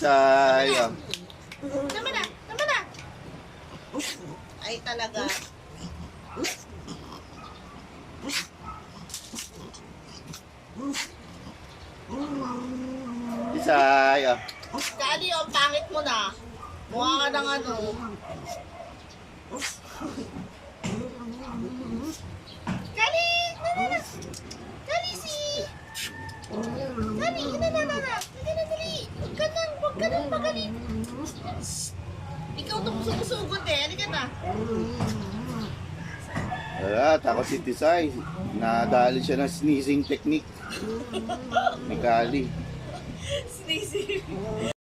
Tisay. Oh. Naman na, naman na. Ay talaga. Tisay. Oh. Kali, ang pangit mo na. Mukha ka ng ano. Kali! Na. Kali si! Kali! Na. Hindi na dali. Huwag ka nang magaling. Ikaw itong sumusugot eh. Halika na. Wala, takot si Tisay. Nadali siya ng sneezing technique. Ni Kali. Sneezy.